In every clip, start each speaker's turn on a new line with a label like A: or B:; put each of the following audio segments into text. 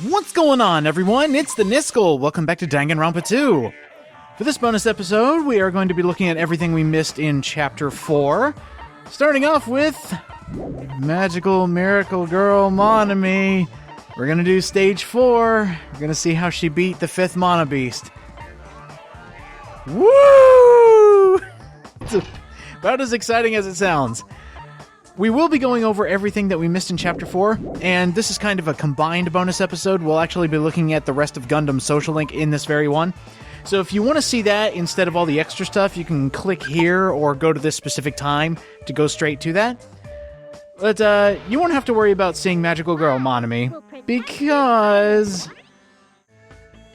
A: What's going on, everyone? It's the Niskel. Welcome back to Danganronpa 2. For this bonus episode, we are going to be looking at everything we missed in Chapter 4. Starting off with Magical Miracle Girl Monami. We're going to do Stage 4. We're going to see how she beat the 5th Mana Beast. Woo! It's about as exciting as it sounds. We will be going over everything that we missed in Chapter 4, and this is kind of a combined bonus episode. We'll actually be looking at the rest of Gundam's social link in this very one. So if you want to see that instead of all the extra stuff, you can click here or go to this specific time to go straight to that. But you won't have to worry about seeing Magical Girl Monami, because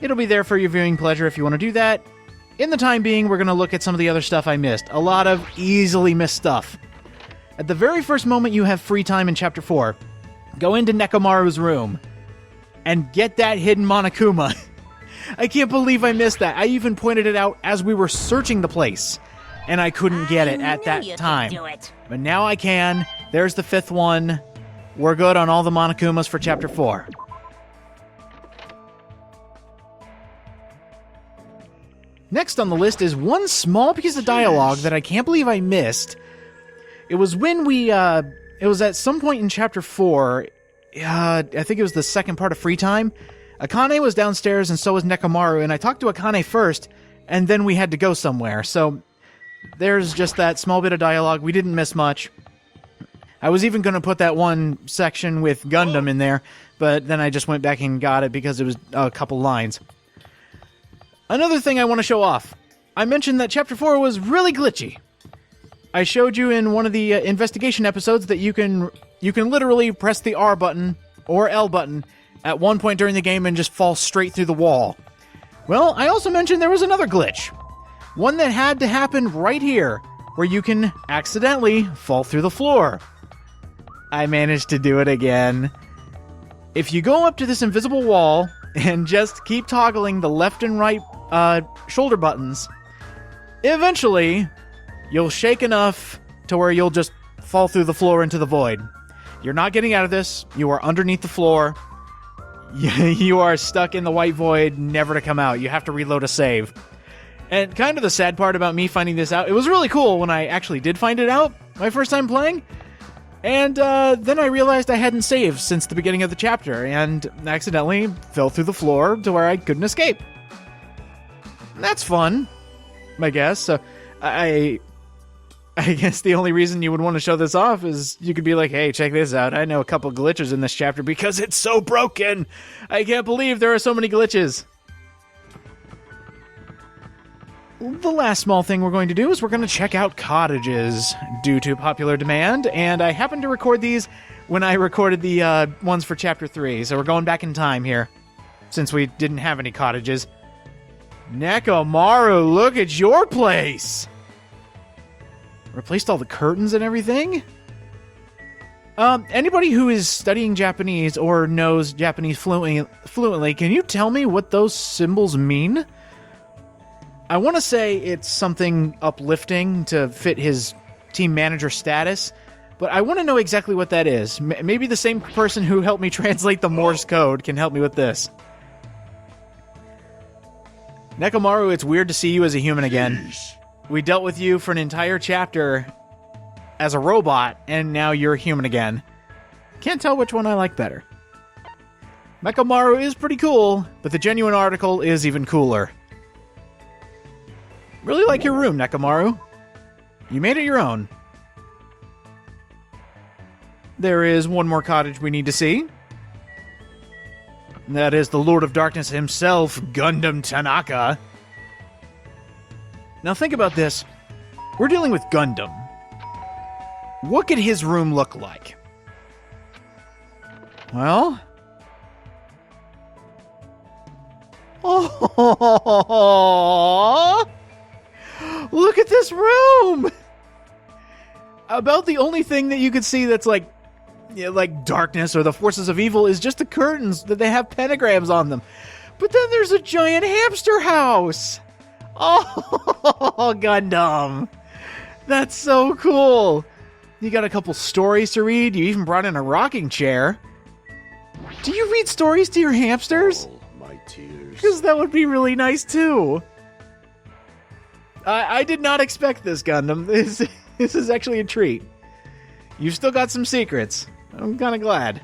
A: it'll be there for your viewing pleasure if you want to do that. In the time being, we're going to look at some of the other stuff I missed. A lot of easily missed stuff. At the very first moment you have free time in Chapter 4, go into Nekomaru's room and get that hidden Monokuma. I can't believe I missed that. I even pointed it out as we were searching the place, and I couldn't get it at that time. But now I can. There's the 5th one. We're good on all the Monokumas for Chapter 4. Next on the list is one small piece of dialogue that I can't believe I missed. It was when it was at some point in Chapter 4, I think it was the second part of Free Time. Akane was downstairs and so was Nekomaru, and I talked to Akane first, and then we had to go somewhere. So there's just that small bit of dialogue. We didn't miss much. I was even going to put that one section with Gundam in there, but then I just went back and got it because it was a couple lines. Another thing I want to show off. I mentioned that Chapter 4 was really glitchy. I showed you in one of the investigation episodes that you can literally press the R button or L button at one point during the game and just fall straight through the wall. Well, I also mentioned there was another glitch. One that had to happen right here, where you can accidentally fall through the floor. I managed to do it again. If you go up to this invisible wall and just keep toggling the left and right shoulder buttons, eventually you'll shake enough to where you'll just fall through the floor into the void. You're not getting out of this. You are underneath the floor. You are stuck in the white void, never to come out. You have to reload a save. And kind of the sad part about me finding this out, it was really cool when I actually did find it out my first time playing. And then I realized I hadn't saved since the beginning of the chapter, and accidentally fell through the floor to where I couldn't escape. That's fun, I guess. So I guess the only reason you would want to show this off is you could be like, hey, check this out. I know a couple glitches in this chapter because it's so broken. I can't believe there are so many glitches. The last small thing we're going to do is we're going to check out cottages due to popular demand, and I happened to record these when I recorded the ones for Chapter 3, so we're going back in time here, since we didn't have any cottages. Nekomaru, look at your place! Replaced all the curtains and everything? Anybody who is studying Japanese or knows Japanese fluently, can you tell me what those symbols mean? I want to say it's something uplifting to fit his team manager status, but I want to know exactly what that is. Maybe the same person who helped me translate the Morse code can help me with this. Nekomaru, it's weird to see you as a human again. We dealt with you for an entire chapter as a robot, and now you're a human again. Can't tell which one I like better. Nekomaru is pretty cool, but the genuine article is even cooler. Really like your room, Nekomaru. You made it your own. There is one more cottage we need to see. And that is the Lord of Darkness himself, Gundham Tanaka. Now think about this. We're dealing with Gundam. What could his room look like? Well... Oh, look at this room! About the only thing that you could see that's like darkness or the forces of evil is just the curtains that they have pentagrams on them. But then there's a giant hamster house! Oh, Gundam! That's so cool! You got a couple stories to read. You even brought in a rocking chair. Do you read stories to your hamsters?
B: All my tears.
A: Because that would be really nice, too. I did not expect this, Gundam. This is actually a treat. You've still got some secrets. I'm kind of glad.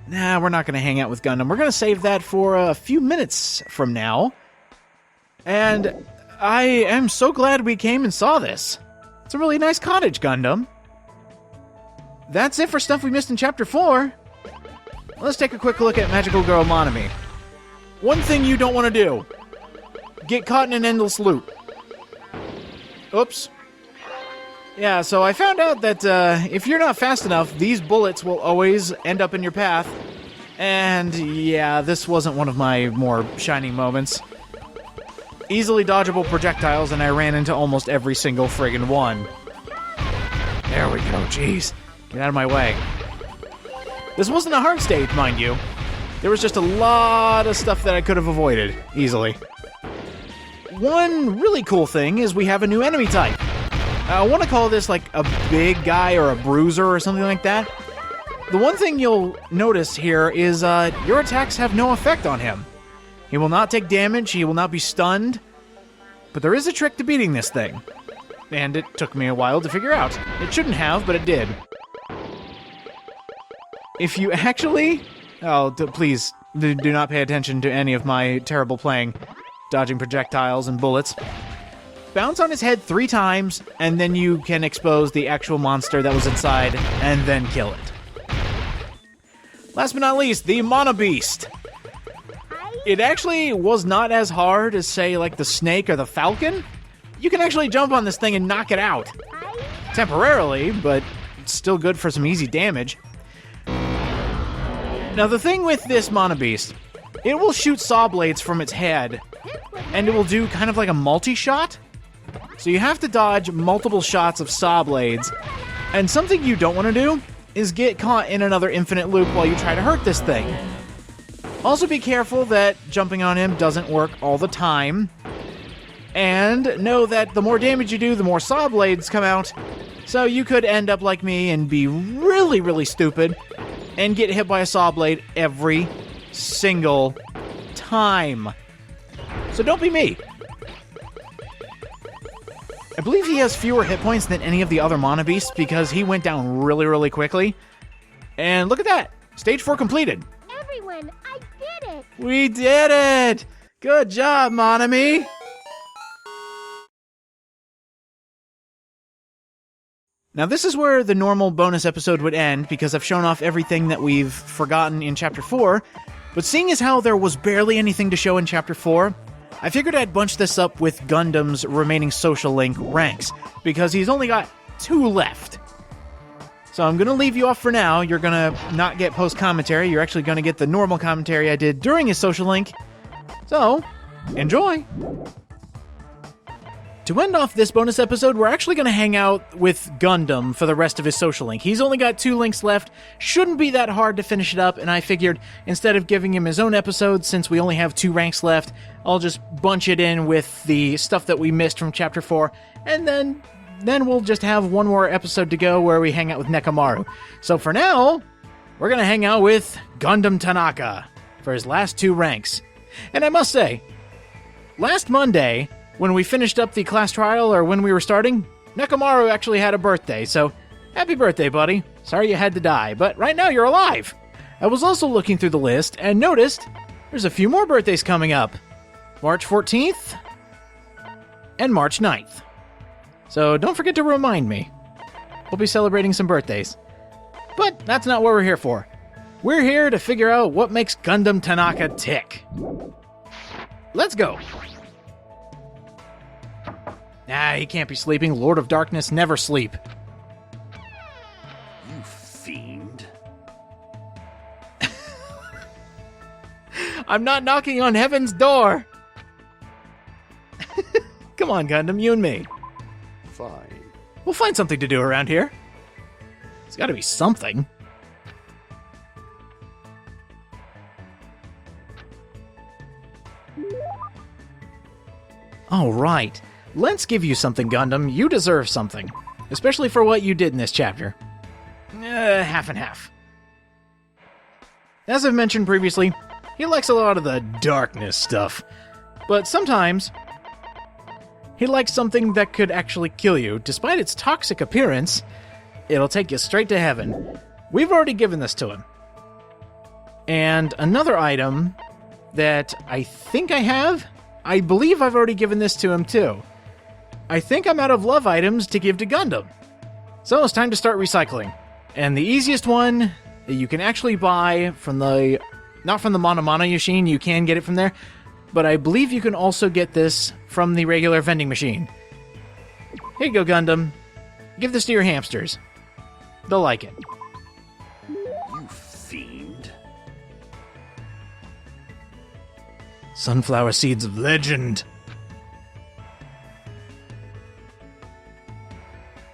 A: Nah, we're not going to hang out with Gundam. We're going to save that for a few minutes from now. And I am so glad we came and saw this. It's a really nice cottage, Gundam. That's it for stuff we missed in Chapter 4. Let's take a quick look at Magical Girl Monami. One thing you don't want to do. Get caught in an endless loop. Oops. Yeah, so I found out that if you're not fast enough, these bullets will always end up in your path. And yeah, this wasn't one of my more shining moments. Easily dodgeable projectiles, and I ran into almost every single friggin' one. There we go, jeez. Get out of my way. This wasn't a hard stage, mind you. There was just a lot of stuff that I could have avoided easily. One really cool thing is we have a new enemy type. I want to call this like a big guy or a bruiser or something like that. The one thing you'll notice here is your attacks have no effect on him. He will not take damage, he will not be stunned. But there is a trick to beating this thing. And it took me a while to figure out. It shouldn't have, but it did. If you actually... Oh, please, do not pay attention to any of my terrible playing. Dodging projectiles and bullets. Bounce on his head 3 times, and then you can expose the actual monster that was inside, and then kill it. Last but not least, the Mono Beast. It actually was not as hard as, say, like the Snake or the Falcon. You can actually jump on this thing and knock it out. Temporarily, but it's still good for some easy damage. Now, the thing with this Mono Beast, it will shoot saw blades from its head, and it will do kind of like a multi-shot. So you have to dodge multiple shots of saw blades, and something you don't want to do is get caught in another infinite loop while you try to hurt this thing. Also be careful that jumping on him doesn't work all the time, and know that the more damage you do, the more saw blades come out, so you could end up like me and be really, really stupid and get hit by a saw blade every single time. So don't be me. I believe he has fewer hit points than any of the other Mono Beasts because he went down really, really quickly. And look at that! Stage 4 completed.
C: Everyone, I did it!
A: We did it! Good job, Monami! Now this is where the normal bonus episode would end because I've shown off everything that we've forgotten in Chapter 4, but seeing as how there was barely anything to show in Chapter 4, I figured I'd bunch this up with Gundam's remaining social link ranks, because he's only got 2 left. So I'm going to leave you off for now. You're going to not get post-commentary. You're actually going to get the normal commentary I did during his social link. So, enjoy! To end off this bonus episode, we're actually going to hang out with Gundam for the rest of his social link. He's only got 2 links left. Shouldn't be that hard to finish it up, and I figured instead of giving him his own episode, since we only have 2 ranks left, I'll just bunch it in with the stuff that we missed from Chapter 4, and then we'll just have one more episode to go where we hang out with Nekomaru. So for now, we're going to hang out with Gundham Tanaka for his last 2 ranks. And I must say, last Monday, when we finished up the class trial, or when we were starting, Nekomaru actually had a birthday, so happy birthday, buddy. Sorry you had to die, but right now you're alive. I was also looking through the list and noticed there's a few more birthdays coming up. March 14th and March 9th. So don't forget to remind me. We'll be celebrating some birthdays. But that's not what we're here for. We're here to figure out what makes Gundham Tanaka tick. Let's go. Nah, he can't be sleeping. Lord of Darkness never sleep.
B: You fiend.
A: I'm not knocking on heaven's door. Come on, Gundam, you and me.
B: Fine.
A: We'll find something to do around here. There's got to be something. All right. Let's give you something, Gundam. You deserve something. Especially for what you did in this chapter. Half and half. As I've mentioned previously, he likes a lot of the darkness stuff. But sometimes, he likes something that could actually kill you. Despite its toxic appearance, it'll take you straight to heaven. We've already given this to him. And another item that I think I believe I've already given this to him too. I think I'm out of love items to give to Gundam. So it's time to start recycling. And the easiest one that you can actually buy from the... Not from the Mono Mono machine, you can get it from there. But I believe you can also get this from the regular vending machine. Here you go, Gundam. Give this to your hamsters. They'll like it.
B: You fiend.
A: Sunflower seeds of legend.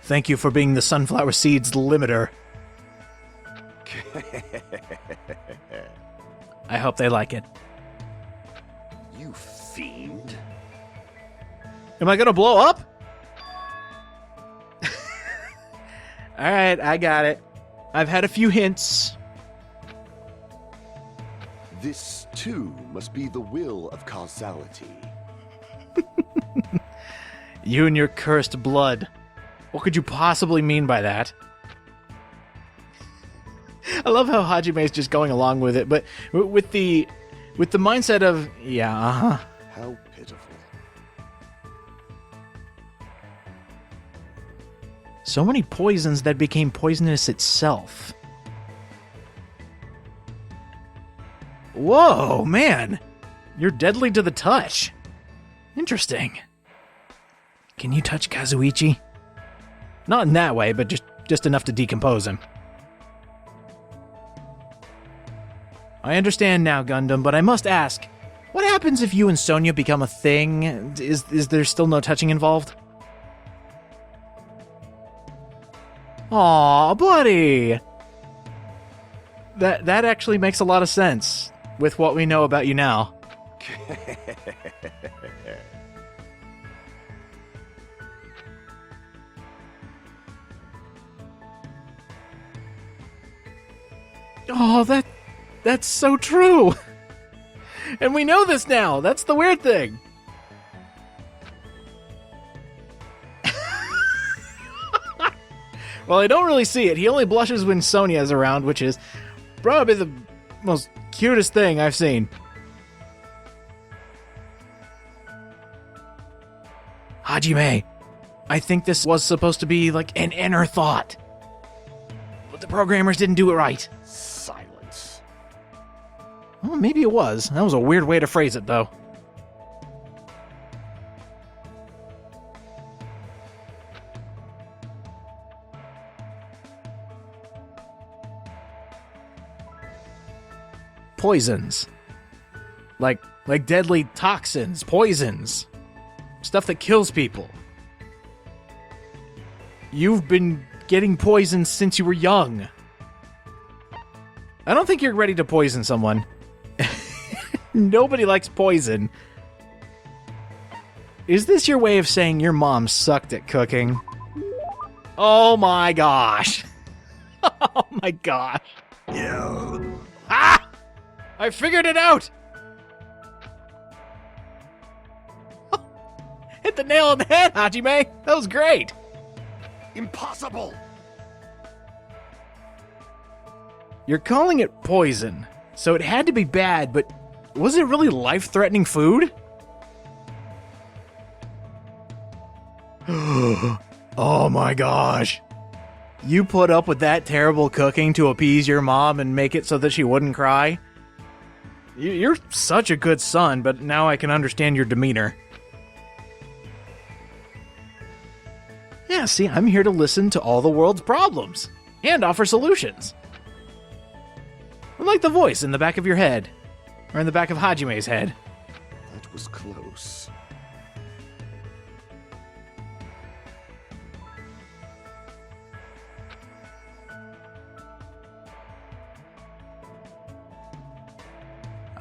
A: Thank you for being the sunflower seeds limiter. I hope they like it.
B: You fiend.
A: Am I gonna blow up? Alright, I got it. I've had a few hints.
B: This, too, must be the will of causality.
A: You and your cursed blood. What could you possibly mean by that? I love how Hajime's just going along with it, but with the mindset of, yeah, uh-huh.
B: How pitiful.
A: So many poisons that became poisonous itself. Whoa, man! You're deadly to the touch. Interesting. Can you touch Kazuichi? Not in that way, but just enough to decompose him. I understand now, Gundam, but I must ask, what happens if you and Sonya become a thing? Is there still no touching involved? Aw, buddy! That actually makes a lot of sense with what we know about you now. Oh, that's so true! And we know this now! That's the weird thing! Well, I don't really see it. He only blushes when Sonya's around, which is probably the most cutest thing I've seen. Hajime, I think this was supposed to be like an inner thought. But the programmers didn't do it right.
B: Silence.
A: Well, maybe it was. That was a weird way to phrase it, though. Poisons. Like deadly toxins, poisons. Stuff that kills people. You've been getting poisoned since you were young. I don't think you're ready to poison someone. Nobody likes poison. Is this your way of saying your mom sucked at cooking? Oh my gosh. Oh my gosh. Ah! I figured it out! Hit the nail on the head, Hajime! That was great!
B: Impossible!
A: You're calling it poison, so it had to be bad, but was it really life-threatening food? Oh my gosh. You put up with that terrible cooking to appease your mom and make it so that she wouldn't cry? You're such a good son, but now I can understand your demeanor. Yeah, see, I'm here to listen to all the world's problems and offer solutions. I'm like the voice in the back of your head, or in the back of Hajime's head.
B: That was close.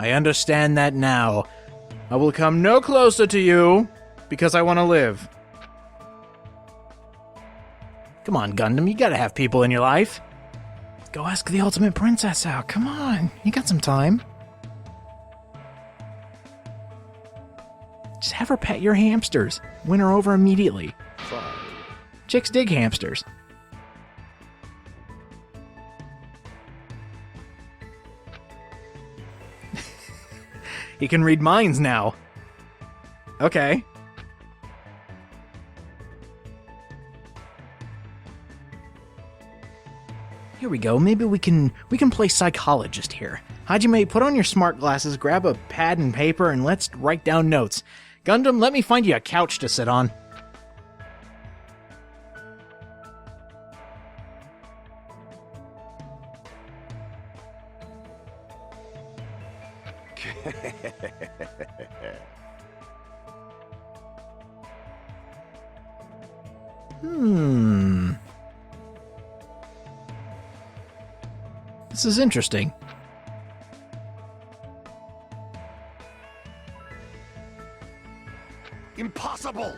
A: I understand that now. I will come no closer to you because I want to live. Come on, Gundam, you gotta have people in your life. Go ask the ultimate princess out. Come on, you got some time. Just have her pet your hamsters. Win her over immediately.
B: Fine.
A: Chicks dig hamsters. He can read minds now. Okay. Here we go. Maybe we can play psychologist here. Hajime, put on your smart glasses, grab a pad and paper, and let's write down notes. Gundam, let me find you a couch to sit on. This is interesting.
B: Impossible!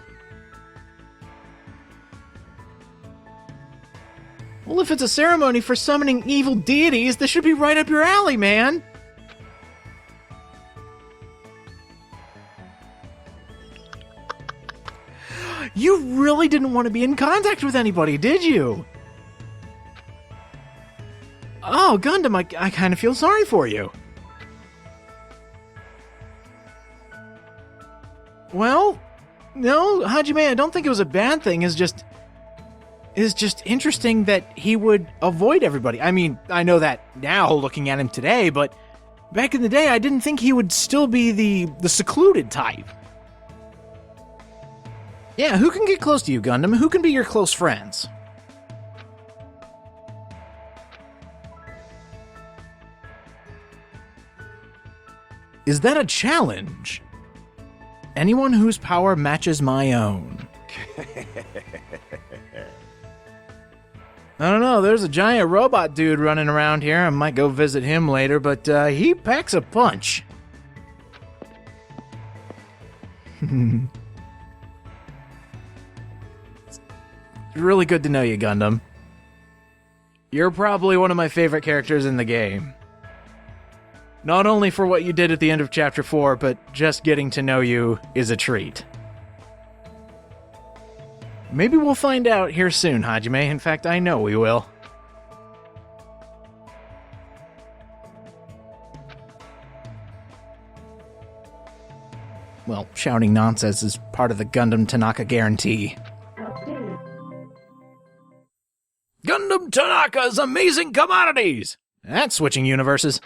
A: Well, if it's a ceremony for summoning evil deities, this should be right up your alley, man. You really didn't want to be in contact with anybody, did you? Oh, Gundam, I kind of feel sorry for you. Well, no, Hajime, I don't think it was a bad thing. It's just interesting that he would avoid everybody. I mean, I know that now looking at him today, but back in the day, I didn't think he would still be the secluded type. Yeah, who can get close to you, Gundam? Who can be your close friends? Is that a challenge? Anyone whose power matches my own. I don't know, there's a giant robot dude running around here. I might go visit him later, but he packs a punch. It's really good to know you, Gundam. You're probably one of my favorite characters in the game. Not only for what you did at the end of Chapter 4, but just getting to know you is a treat. Maybe we'll find out here soon, Hajime. In fact, I know we will. Well, shouting nonsense is part of the Gundam Tanaka guarantee. Gundam Tanaka's amazing commodities! That's switching universes.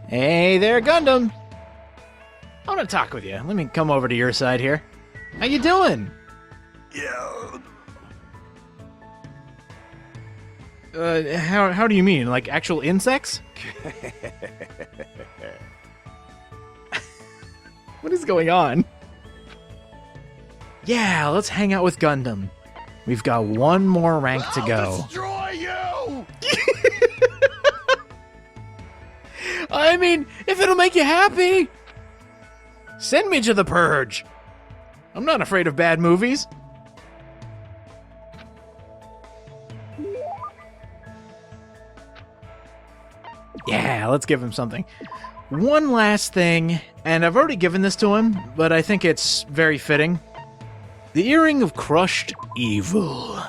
A: Hey there, Gundam! I want to talk with you. Let me come over to your side here. How you doing?
B: Yeah.
A: How do you mean? Like actual insects? What is going on? Yeah, let's hang out with Gundam. We've got one more rank to go.
B: I'll destroy you!
A: I mean, if it'll make you happy, send me to the Purge. I'm not afraid of bad movies. Yeah, let's give him something. One last thing, and I've already given this to him, but I think it's very fitting. The Earring of Crushed Evil.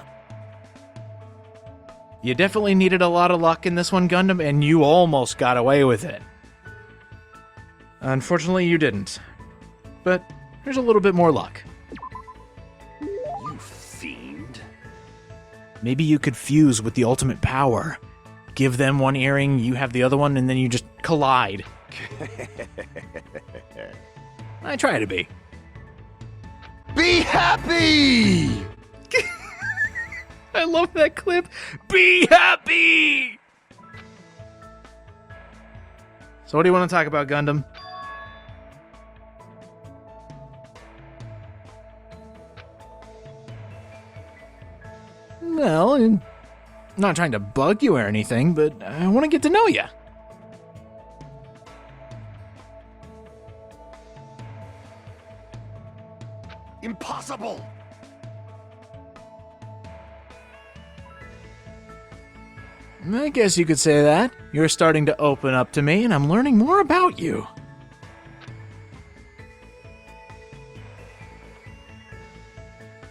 A: You definitely needed a lot of luck in this one, Gundam, and you almost got away with it. Unfortunately, you didn't. But here's a little bit more luck.
B: You fiend.
A: Maybe you could fuse with the ultimate power. Give them one earring, you have the other one, and then you just collide. I try to be.
B: Be happy!
A: I love that clip. Be happy! So what do you want to talk about, Gundam? Well, I'm not trying to bug you or anything, but I want to get to know you.
B: Impossible!
A: I guess you could say that. You're starting to open up to me, and I'm learning more about you.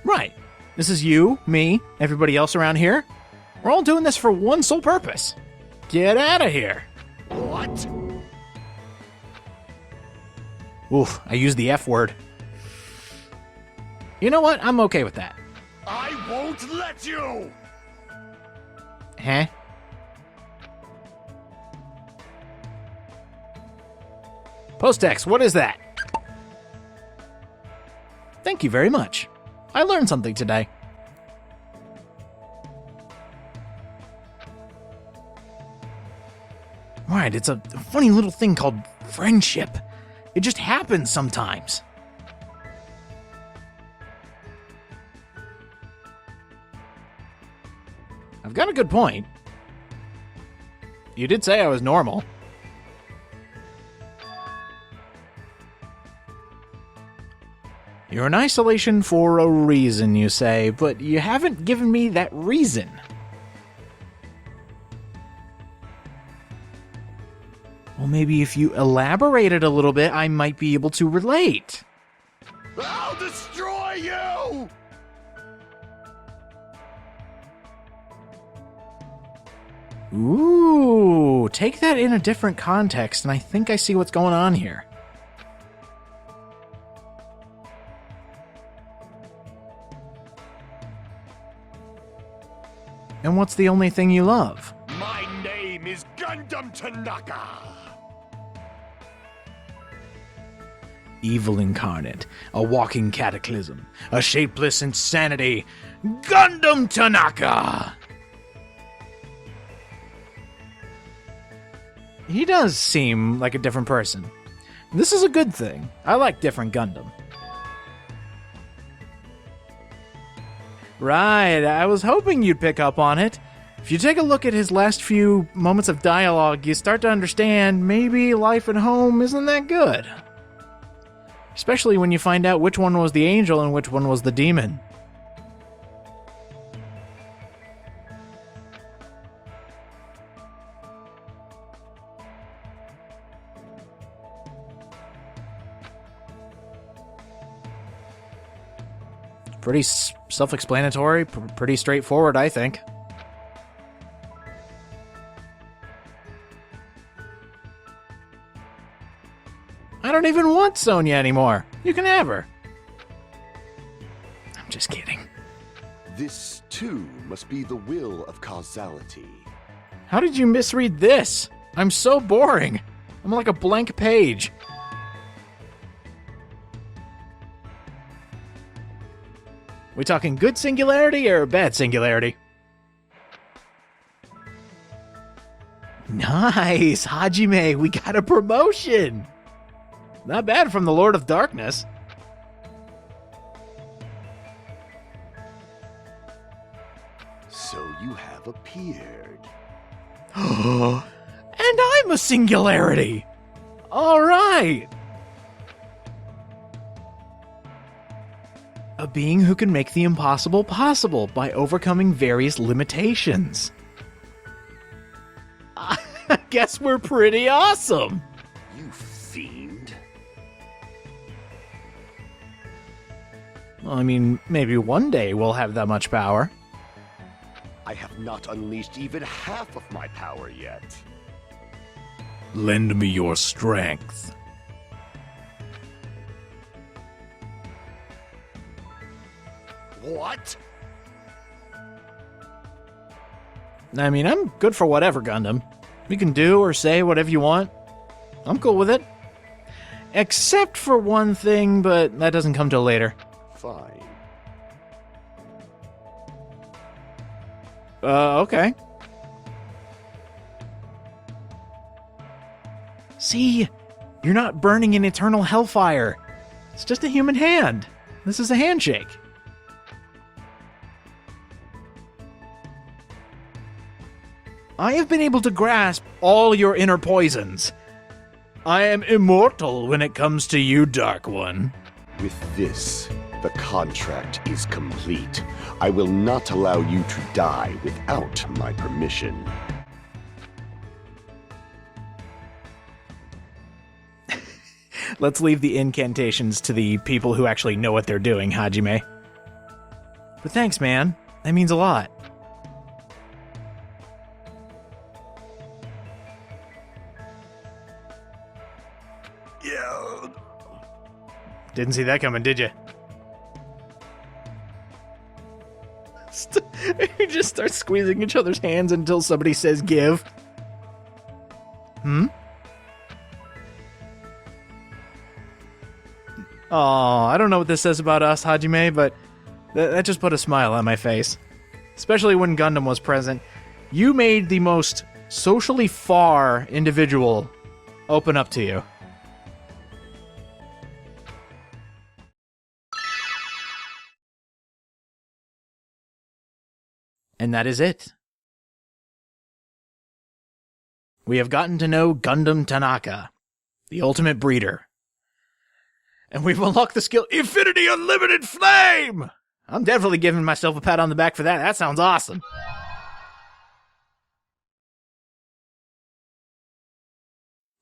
A: Right. This is you, me, everybody else around here. We're all doing this for one sole purpose. Get out of here.
B: What?
A: Oof, I used the F word. You know what? I'm okay with that.
B: I won't let you!
A: Huh? Post-X, what is that? Thank you very much. I learned something today. Right, it's a funny little thing called friendship. It just happens sometimes. I've got a good point. You did say I was normal. You're in isolation for a reason, you say, but you haven't given me that reason. Well, maybe if you elaborated a little bit, I might be able to relate.
B: I'll destroy you!
A: Ooh, take that in a different context, and I think I see what's going on here. And what's the only thing you love?
B: My name is Gundham Tanaka!
A: Evil incarnate, a walking cataclysm, a shapeless insanity, Gundham Tanaka! He does seem like a different person. This is a good thing. I like different Gundam. Right, I was hoping you'd pick up on it. If you take a look at his last few moments of dialogue, you start to understand maybe life at home isn't that good. Especially when you find out which one was the angel and which one was the demon. Pretty self-explanatory, pretty straightforward, I think. I don't even want Sonya anymore. You can have her. I'm just kidding.
B: This, too, must be the will of causality.
A: How did you misread this? I'm so boring. I'm like a blank page. We talking good singularity or bad singularity? Nice, Hajime, we got a promotion. Not bad from the Lord of Darkness.
B: So you have appeared.
A: And I'm a singularity. All right. A being who can make the impossible possible by overcoming various limitations. I guess we're pretty awesome.
B: You fiend.
A: Well, I mean, maybe one day we'll have that much power.
B: I have not unleashed even half of my power yet.
A: Lend me your strength.
B: What?
A: I mean, I'm good for whatever, Gundam. You can do or say whatever you want. I'm cool with it. Except for one thing, but that doesn't come till later.
B: Fine.
A: Okay. See, you're not burning in eternal hellfire. It's just a human hand. This is a handshake. I have been able to grasp all your inner poisons. I am immortal when it comes to you, Dark One.
B: With this, the contract is complete. I will not allow you to die without my permission.
A: Let's leave the incantations to the people who actually know what they're doing, Hajime. But thanks, man. That means a lot.
B: Yeah.
A: Didn't see that coming, did you? You just start squeezing each other's hands until somebody says give. Oh, I don't know what this says about us, Hajime, but that just put a smile on my face. Especially when Gundam was present. You made the most socially far individual open up to you. And that is it. We have gotten to know Gundham Tanaka, the ultimate breeder. And we've unlocked the skill Infinity Unlimited Flame! I'm definitely giving myself a pat on the back for that. That sounds awesome.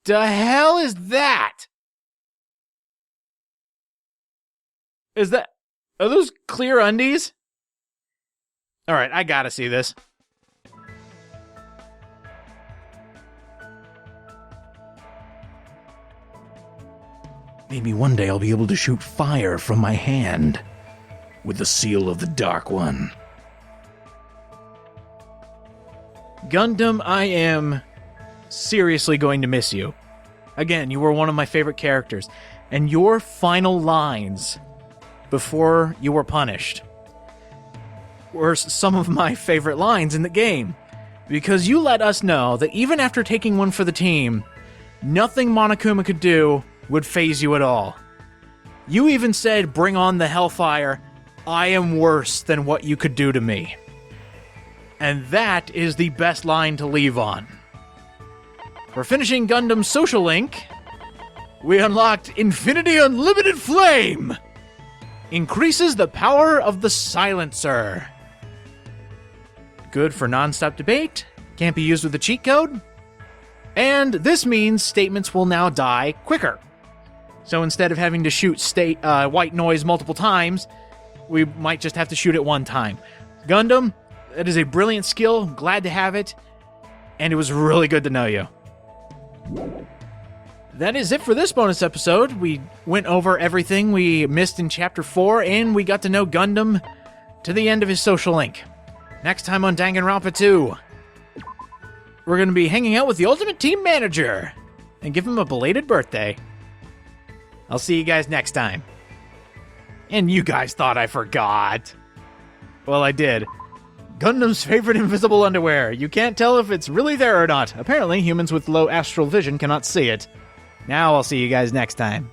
A: The hell is that? Are those clear undies? Alright, I gotta see this. Maybe one day I'll be able to shoot fire from my hand with the seal of the Dark One. Gundam, I am seriously going to miss you. Again, you were one of my favorite characters, and your final lines before you were punished were some of my favorite lines in the game, because you let us know that even after taking one for the team, nothing Monokuma could do would faze you at all. You even said, "Bring on the hellfire, I am worse than what you could do to me." And that is the best line to leave on. For finishing Gundam Social Link, we unlocked Infinity Unlimited Flame! Increases the power of the silencer. Good for non-stop debate, can't be used with a cheat code. And this means statements will now die quicker. So instead of having to shoot white noise multiple times, we might just have to shoot it one time. Gundam, that is a brilliant skill, glad to have it, and it was really good to know you. That is it for this bonus episode. We went over everything we missed in Chapter 4, and we got to know Gundam to the end of his social link. Next time on Danganronpa 2, we're going to be hanging out with the Ultimate Team Manager and give him a belated birthday. I'll see you guys next time. And you guys thought I forgot. Well, I did. Gundam's favorite invisible underwear. You can't tell if it's really there or not. Apparently, humans with low astral vision cannot see it. Now I'll see you guys next time.